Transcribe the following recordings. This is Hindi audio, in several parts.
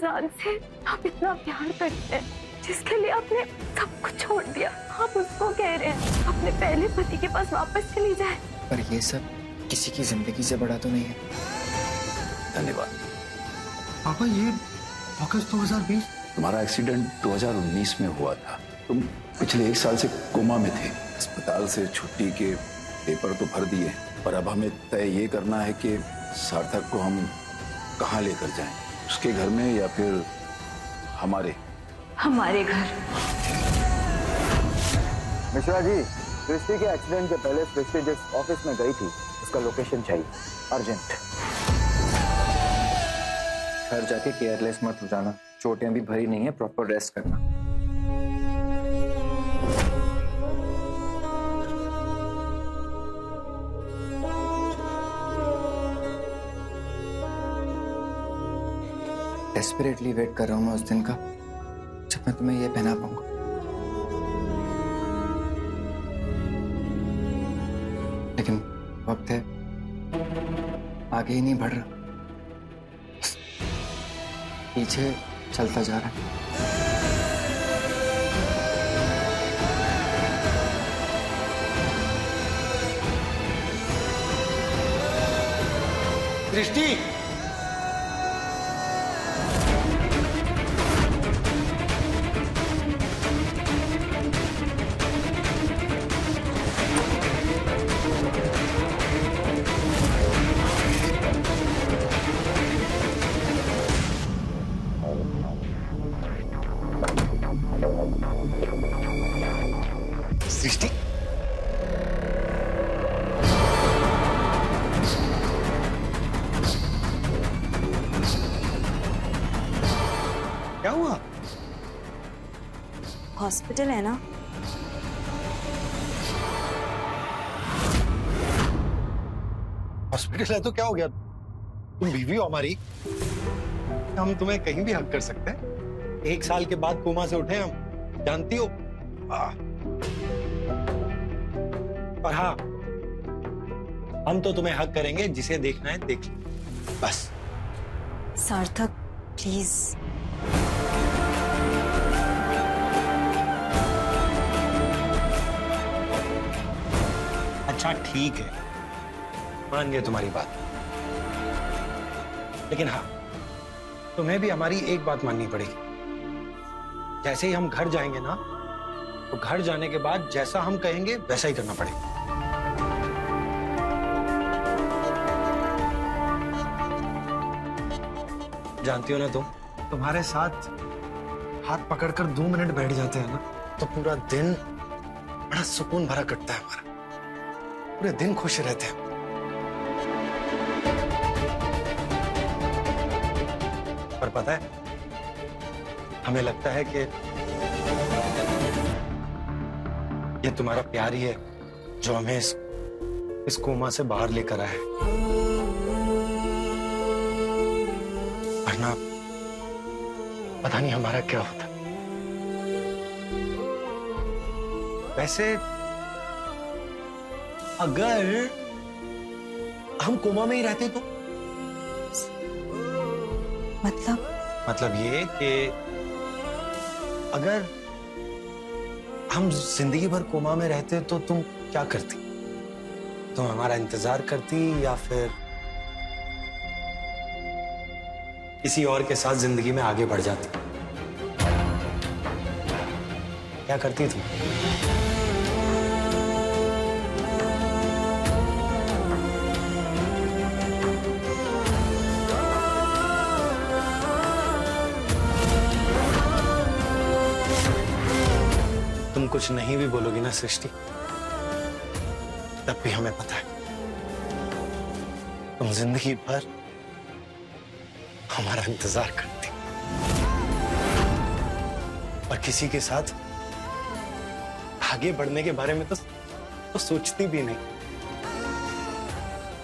इंसान से आप इतना प्यार करते हैं, जिसके लिए आपने सब कुछ छोड़ दिया, आप उसको कह रहे हैं अपने पहले पति के पास वापस चली जाए। पर ये सब किसी की जिंदगी से बड़ा तो नहीं है। धन्यवाद। पापा ये अगस्त 2020 तुम्हारा एक्सीडेंट 2019 में हुआ था। तुम पिछले 1 साल से कोमा में थे। अस्पताल से छुट्टी के पेपर तो भर दिए, पर अब हमें तय ये करना है कि सार्थक को हम कहाँ लेकर जाएं, उसके घर में या फिर हमारे घर। मिश्रा जी, सृष्टि के एक्सीडेंट के पहले सृष्टि जिस ऑफिस में गई थी उसका लोकेशन चाहिए, अर्जेंट। घर जाके केयरलेस मत हो जाना, चोटें भी भरी नहीं है, प्रॉपर रेस्ट करना। डेस्परेटली वेट कर रहा हूँ मैं उस दिन का जब मैं तुम्हें ये पहना पाऊंगा। लेकिन वक्त है आगे ही नहीं बढ़ रहा, पीछे चलता जा रहा है। सृष्टि, सृष्टि, क्या हुआ? हॉस्पिटल है ना? हॉस्पिटल है तो क्या हो गया? तुम बीवी हो हमारी, हम तुम्हें कहीं भी हक कर सकते हैं। 1 साल के बाद कोमा से उठे हम, जानती हो। पर हाँ, हम तो तुम्हें हक करेंगे, जिसे देखना है देख लो, बस। सार्थक प्लीज। अच्छा ठीक है, मान गए तुम्हारी बात, लेकिन हाँ, तुम्हें भी हमारी एक बात माननी पड़ेगी। जैसे ही हम घर जाएंगे ना, तो घर जाने के बाद जैसा हम कहेंगे वैसा ही करना पड़ेगा। जानती हो ना तुम्हारे साथ हाथ पकड़कर 2 मिनट बैठ जाते हैं ना, तो पूरा दिन बड़ा सुकून भरा कटता है हमारा, पूरे दिन खुश रहते हैं। पर पता है, हमें लगता है कि ये तुम्हारा प्यार ही है जो हमें इस कोमा से बाहर लेकर आया है। वरना पता नहीं हमारा क्या होता। वैसे अगर हम कोमा में ही रहते तो? मतलब ये कि अगर हम जिंदगी भर कोमा में रहते तो तुम क्या करती? तुम हमारा इंतजार करती या फिर किसी और के साथ जिंदगी में आगे बढ़ जाती? क्या करती तुम? तुम कुछ नहीं भी बोलोगी ना सृष्टि, तब भी हमें पता है तुम जिंदगी भर हमारा इंतजार करती और किसी के साथ आगे बढ़ने के बारे में तो सोचती भी नहीं।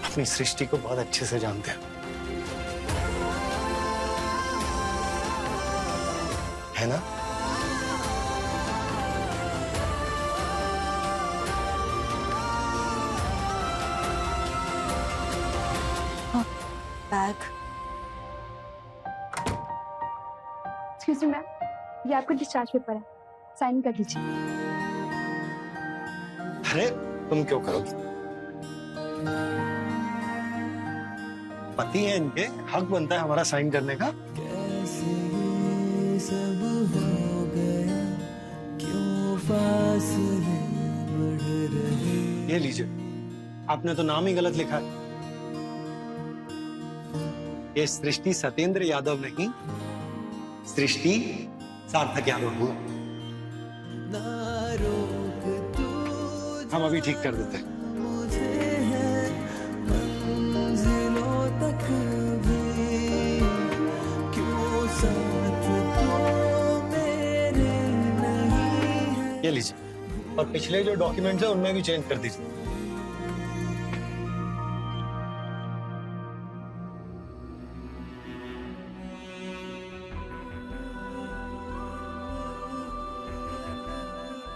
अपनी सृष्टि को बहुत अच्छे से जानते हैं, है ना? बैग। एक्सक्यूज मी मैम, ये आपका डिस्चार्ज पेपर है, साइन कर दीजिए। अरे तुम क्यों करोगी? पति है इनके, हक बनता है हमारा साइन करने का। ये लीजिए, आपने तो नाम ही गलत लिखा है। ये सृष्टि सत्येंद्र यादव नहीं, सृष्टि सार्थक यादव हुआ। हम अभी ठीक कर देते हैं। ये लीजिए, और पिछले जो डॉक्यूमेंट्स हैं उनमें भी चेंज कर दीजिए।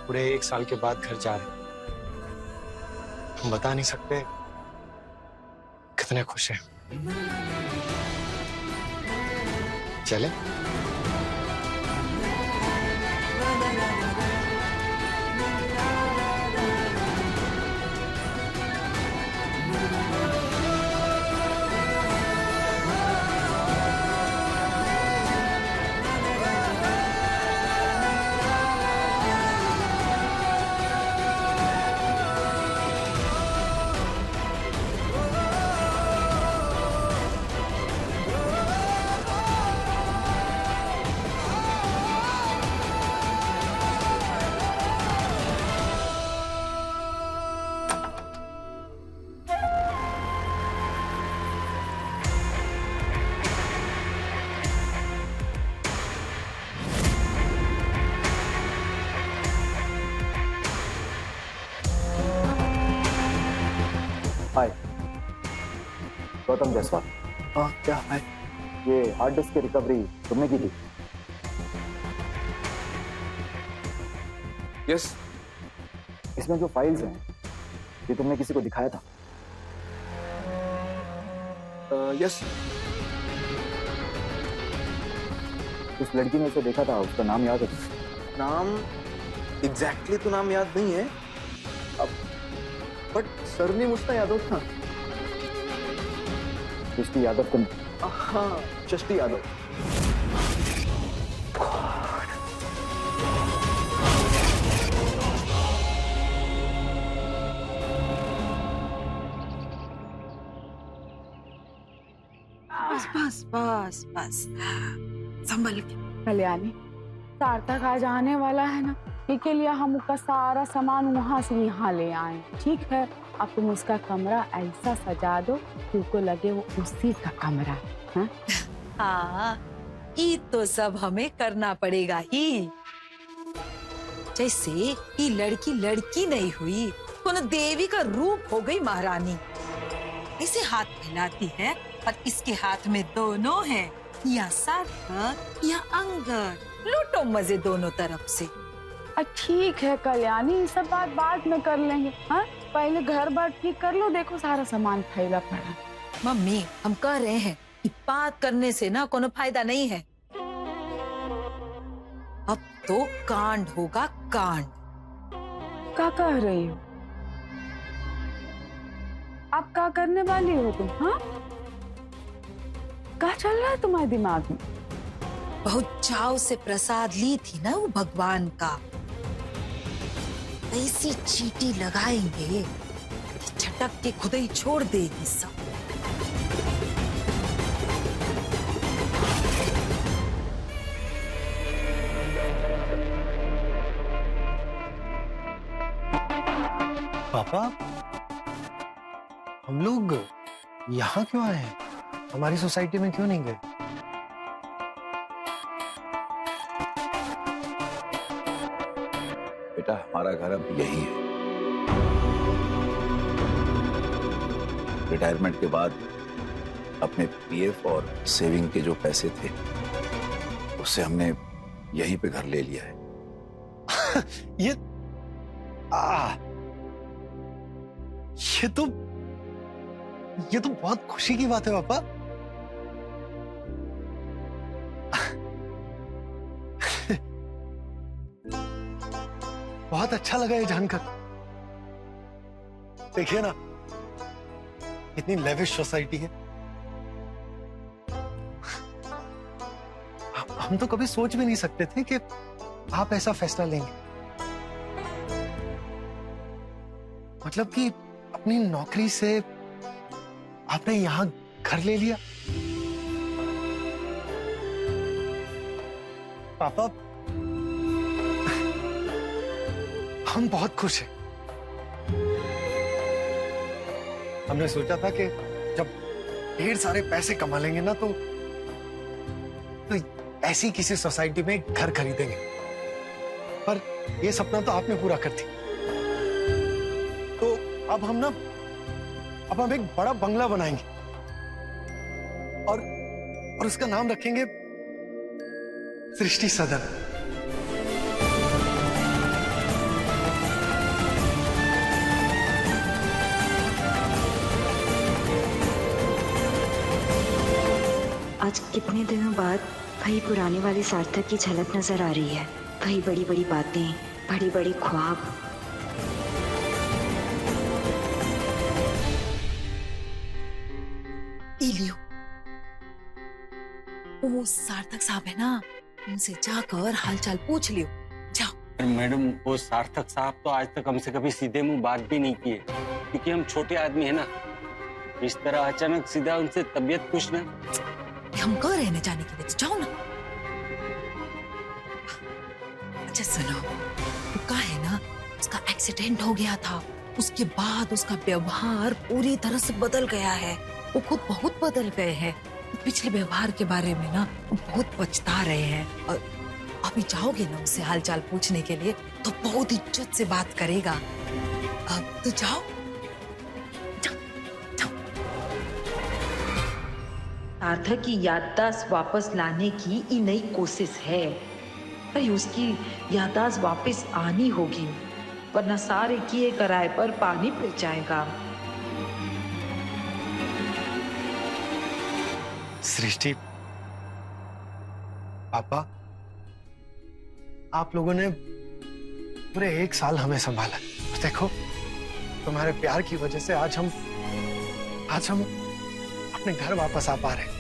पूरे 1 साल के बाद घर जा रहे हैं। हम बता नहीं सकते कितने खुश हैं। चले? हाय, गौतम जायसवाल। हाँ क्या है? ये हार्ड डिस्क की रिकवरी तुमने की थी? यस। इसमें जो फाइल्स हैं ये तुमने किसी को दिखाया था? यस। उस लड़की ने उसे देखा था, उसका नाम याद है? नाम एग्जैक्टली तो नाम याद नहीं है अब, बट सरनेम उसका यादव था। सृष्टि यादव तुम? हाँ, सृष्टि यादव। बस बस बस बस संभल के। कल्याणी, सार्थक आज आने वाला है ना, इसके लिए हम उसका सारा सामान वहाँ से यहाँ ले आए। ठीक है, अब तुम उसका कमरा ऐसा सजा दो कि उसको लगे वो उसी का कमरा है। हाँ, ये तो सब हमें करना पड़ेगा ही। जैसे ये लड़की लड़की नहीं हुई, कोनो देवी का रूप हो गई महारानी। इसे हाथ फैलाती है और इसके हाथ में दोनों हैं, या सार्थक या अंगद। लूटो मजे दोनों तरफ से। ठीक है कल्याणी, ये सब बात बाद में कर लेंगे। हाँ, पहले घर बार ठीक कर लो। देखो सारा सामान फैला पड़ा। मम्मी, हम कह रहे हैं कि बात करने से ना कोनो फायदा नहीं है। अब तो कांड होगा कांड। क्या कह रही हो? अब क्या करने वाली हो तुम? हाँ, क्या चल रहा है तुम्हारे दिमाग में? बहुत चाव से प्रसाद ली थी ना वो भगवान का। ऐसी चीटी लगाएंगे कि झटक के खुद ही छोड़ देगी सब। पापा, हम लोग यहाँ क्यों आए हैं? हमारी सोसाइटी में क्यों नहीं गए? बेटा, हमारा घर अब यही है। रिटायरमेंट के बाद अपने पीएफ और सेविंग के जो पैसे थे उससे हमने यहीं पे घर ले लिया है। ये तो बहुत खुशी की बात है पापा। बहुत अच्छा लगा ये जानकर। देखिए ना, कितनी लेविश सोसाइटी है। हम तो कभी सोच भी नहीं सकते थे कि आप ऐसा फैसला लेंगे। मतलब कि अपनी नौकरी से आपने यहां घर ले लिया। पापा, हम बहुत खुश हैं। हमने सोचा था कि जब ढेर सारे पैसे कमा लेंगे ना तो ऐसी किसी सोसाइटी में घर खरीदेंगे, पर ये सपना तो आपने पूरा कर दिया। तो अब हम एक बड़ा बंगला बनाएंगे और उसका नाम रखेंगे सृष्टि सदन। आज कितने दिनों बाद वही पुराने वाली सार्थक की झलक नजर आ रही है। वही बड़ी बड़ी बातें, बड़ी बड़ी ख्वाब। इलियो, वो सार्थक साहब है ना, उनसे जाकर हालचाल पूछ लियो। जाओ। मैडम, वो सार्थक साहब तो आज तक हमसे कभी सीधे मुंह बात भी नहीं किए, क्योंकि हम छोटे आदमी है ना। इस तरह अचानक सीधा उनसे तबीयत पूछना। हम कह रहे हैं जाने के लिए, तो जाओ ना। अच्छा सुनो, का है ना, उसका एक्सीडेंट हो गया था, उसके बाद उसका व्यवहार पूरी तरह से बदल गया है। वो खुद बहुत बदल गए हैं। पिछले व्यवहार के बारे में ना वो बहुत पछता रहे हैं। और अभी जाओगे ना उससे हालचाल पूछने के लिए तो बहुत इज्जत से बात करेगा। अब तो जाओ। सार्थक की याददाश्त वापस लाने की ये नई कोशिश है। भाई उसकी याददाश्त वापस आनी होगी, वरना सारे किए कराए पर पानी फिर जाएगा। सृष्टि, पापा, आप लोगों ने पूरे 1 साल हमें संभाला। देखो, तुम्हारे प्यार की वजह से आज हम अपने घर वापस आ पा रहे हैं।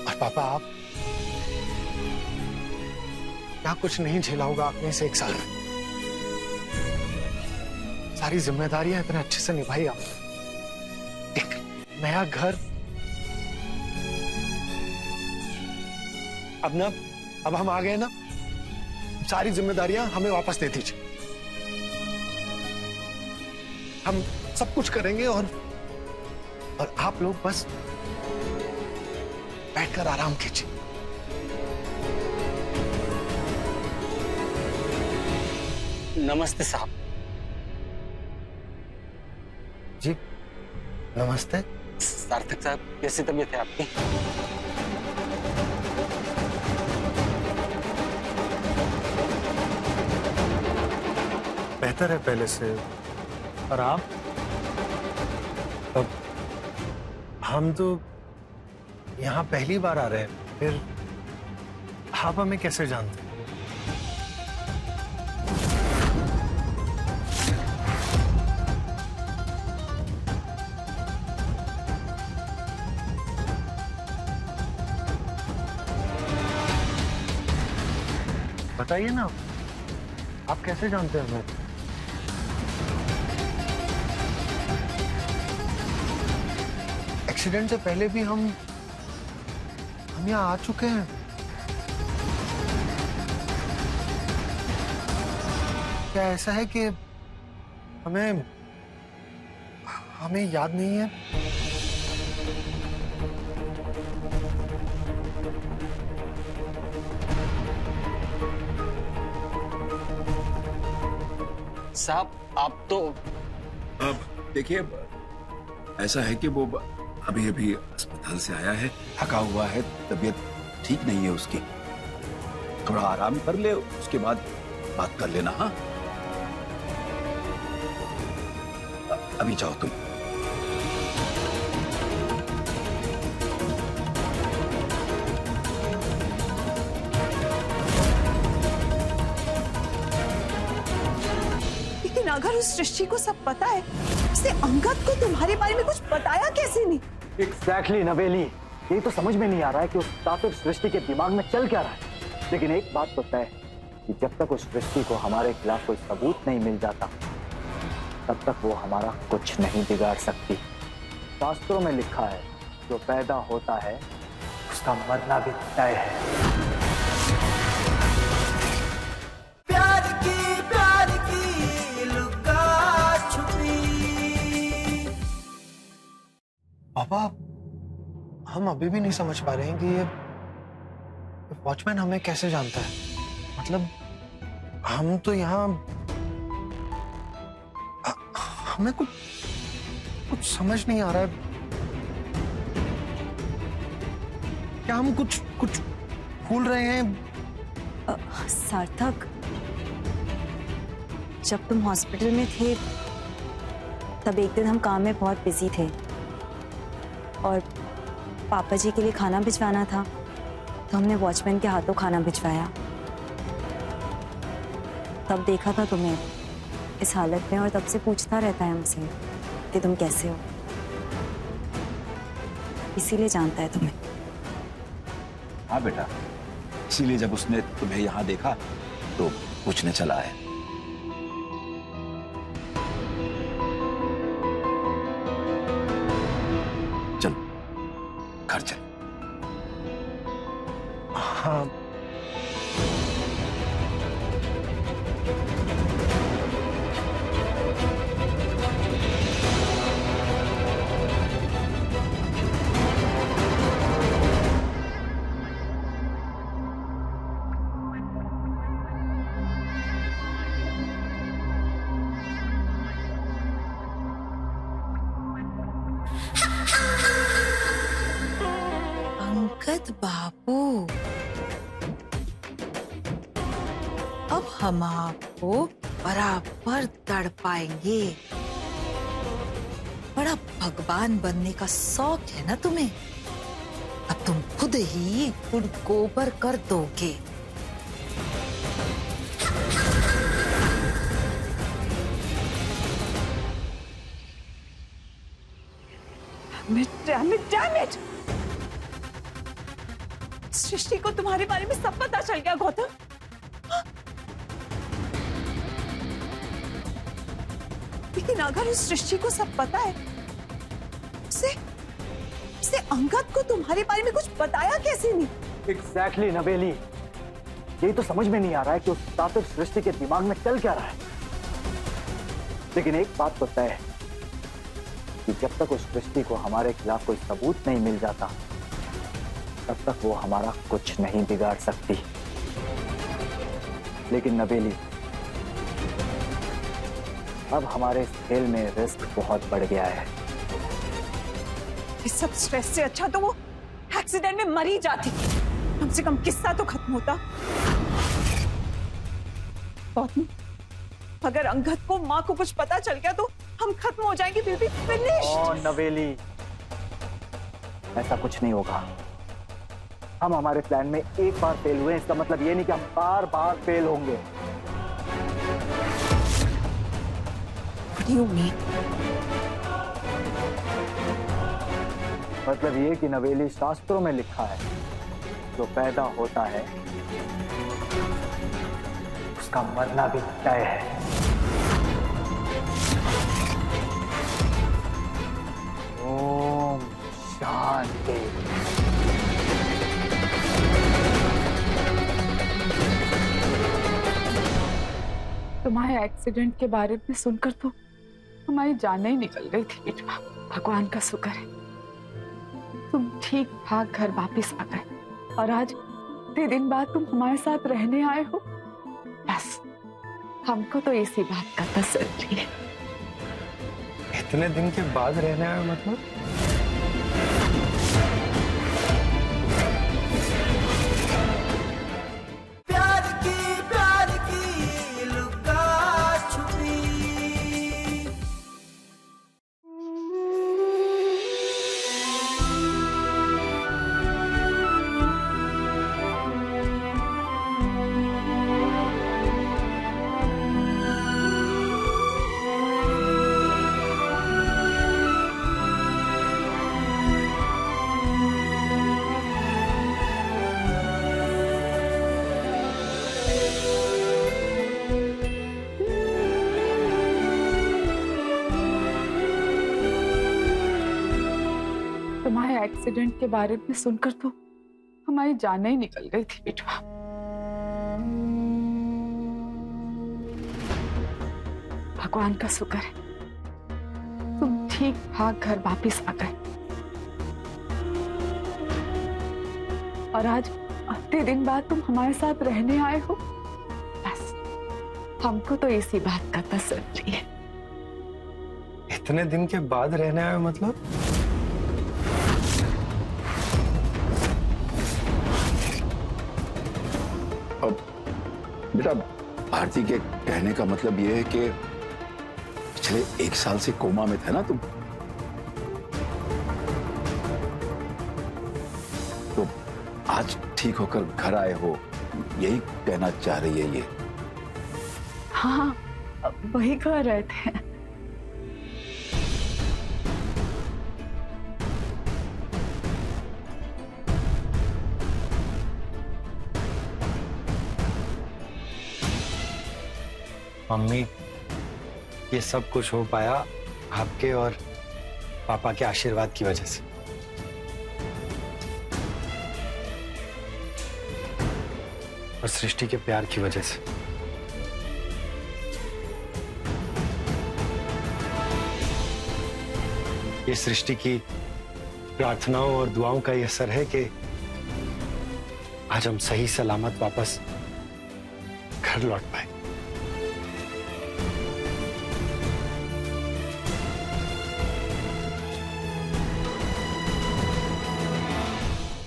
और पापा, आप क्या कुछ नहीं झेला होगा आपने इस 1 साल में। सारी जिम्मेदारियां इतने अच्छे से निभाई आपने। एक नया घर, अब हम आ गए ना, सारी जिम्मेदारियां हमें वापस दे दीजिए। हम सब कुछ करेंगे और आप लोग बस बैठकर आराम कीजिए। नमस्ते साहब। जी नमस्ते। सार्थक साहब, कैसी तबीयत है आपकी? बेहतर है पहले से। और आप? अब हम तो यहाँ पहली बार आ रहे हैं, फिर आप हमें कैसे जानते? बताइए ना, आप कैसे जानते हैं हमें? एक्सीडेंट से पहले भी हम यहाँ आ चुके हैं। क्या ऐसा है कि हमें याद नहीं है? साहब, आप तो अब देखिए, ऐसा है कि वो अभी अभी अस्पताल से आया है, थका हुआ है, तबीयत ठीक नहीं है उसकी। थोड़ा आराम कर ले, उसके बाद बात कर लेना। हाँ, अभी जाओ तुम। अगर उस सृष्टि को सब पता है, उसने अंगद को तुम्हारे बारे में कुछ बताया कैसे नहीं? एग्जैक्टली नवेली, यही तो समझ में नहीं आ रहा है कि उस काफिर सृष्टि के दिमाग में चल क्या रहा है। लेकिन एक बात तो तय है कि जब तक उस सृष्टि को हमारे खिलाफ कोई सबूत नहीं मिल जाता, तब तक वो हमारा कुछ नहीं बिगाड़ सकती। शास्त्रों में लिखा है, जो पैदा होता है उसका मरना भी तय है। प्यार की लुका छुपी। पापा, हम अभी भी नहीं समझ पा रहे हैं कि ये वॉचमैन हमें कैसे जानता है। मतलब हम तो यहाँ हमें कुछ समझ नहीं आ रहा है। क्या हम कुछ भूल रहे हैं? सार्थक, जब तुम हॉस्पिटल में थे तब एक दिन हम काम में बहुत बिजी थे और पापा जी के लिए खाना भिजवाना था, तो हमने वॉचमैन के हाथों खाना भिजवाया। तब देखा था तुम्हें इस हालत में और तब से पूछता रहता है हमसे कि तुम कैसे हो, इसीलिए जानता है तुम्हें। हाँ बेटा, इसीलिए जब उसने तुम्हें यहाँ देखा तो पूछने चला है। चलो घर चल। हाँ, अंगद बाबू, अब हम आपको बराबर तड़ पाएंगे। बड़ा भगवान बनने का शौक है ना तुम्हें, अब तुम खुद ही गुड़ गोबर कर दोगे। Damn it! सृष्टि को तुम्हारे बारे में सब पता चल गया गौतम। लेकिन अगर उस सृष्टि को सब पता है, उसे अंगद को तुम्हारे बारे में कुछ बताया कैसे नहीं? एग्जैक्टली नवेली, यही तो समझ में नहीं आ रहा है कि उस काफिर सृष्टि के दिमाग में चल क्या रहा है। लेकिन एक बात तो तय है कि जब तक उस सृष्टि को हमारे खिलाफ कोई सबूत नहीं मिल जाता, तब तक वो हमारा कुछ नहीं बिगाड़ सकती। लेकिन नवेली, अब हमारे इस खेल में रिस्क बहुत बढ़ गया है। इस सब स्ट्रेस से अच्छा तो वो एक्सीडेंट में मर ही जाती, कम से कम किस्सा तो खत्म होता। गौतम, अगर अंगद को माँ को कुछ पता चल गया तो हम खत्म हो जाएंगे, फिर भी फिनिश्ड। नवेली, ऐसा कुछ नहीं होगा। हम हमारे प्लान में एक बार फेल हुए, इसका मतलब ये नहीं कि हम बार बार फेल होंगे। What do you mean? मतलब ये कि नवेली, शास्त्रों में लिखा है, जो पैदा होता है उसका मरना भी तय है। ओम शांति। तुम्हारे एक्सीडेंट के बारे में सुनकर तो हमारी जान ही निकल गई थी बेटा। भगवान का शुक्र है तुम ठीक ठाक घर वापस आ गए और आज 3 दिन बाद तुम हमारे साथ रहने आए हो। बस हमको तो इसी बात का तसल्ली है। इतने दिन के बाद रहने आए मतलब? प्यार की लुका छुपी। एक्सीडेंट के बारे में सुनकर तो हमारी जान ही निकल गई थी बिटवा। भगवान का शुक्र है तुम ठीक ठाक घर वापिस आ गए, और आज इतने दिन बाद तुम हमारे साथ रहने आए हो। बस हमको तो इसी बात का तसल्ली है। इतने दिन के बाद रहने आए हो मतलब? अब बेटा भारती के कहने का मतलब यह है कि पिछले 1 साल से कोमा में थे ना तुम, तो आज ठीक होकर घर आए हो, यही कहना चाह रही है ये? हाँ वही कह रहे थे। मम्मी, ये सब कुछ हो पाया आपके और पापा के आशीर्वाद की वजह से। और सृष्टि के प्यार की वजह से। ये सृष्टि की प्रार्थनाओं और दुआओं का ये असर है कि आज हम सही सलामत वापस घर लौट पाए।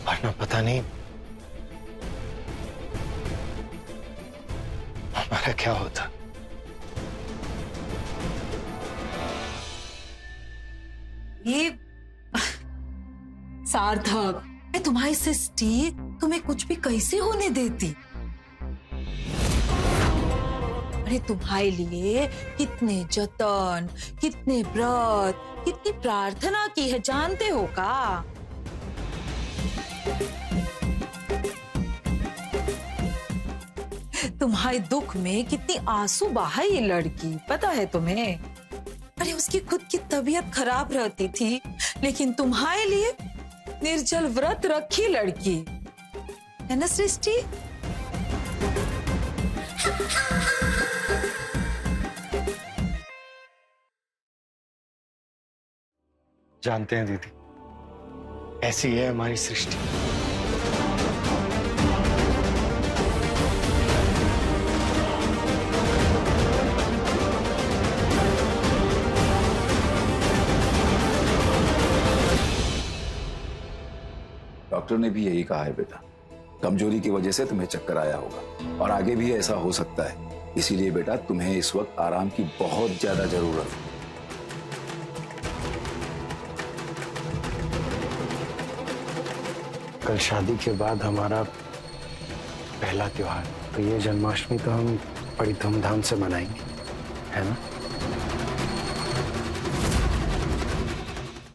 वरना पता नहीं हमारा क्या होता। ये सार्थक, मैं तुम्हारी सृष्टि तुम्हें कुछ भी कैसे होने देती। अरे तुम्हारे लिए कितने जतन, कितने व्रत, कितनी प्रार्थना की है जानते हो का? तुम्हारे दुख में कितनी आंसू बहा ये लड़की, पता है तुम्हें? अरे उसकी खुद की तबीयत खराब रहती थी, लेकिन तुम्हारे लिए निर्जल व्रत रखी लड़की, है ना सृष्टि? जानते हैं दीदी, ऐसी है हमारी सृष्टि। डॉक्टर ने भी यही कहा है बेटा, कमजोरी की वजह से तुम्हें चक्कर आया होगा और आगे भी ऐसा हो सकता है। इसीलिए बेटा तुम्हें इस वक्त आराम की बहुत ज्यादा जरूरत है। कल शादी के बाद हमारा पहला त्योहार, तो ये जन्माष्टमी तो हम बड़ी धूमधाम से मनाएंगे, है ना?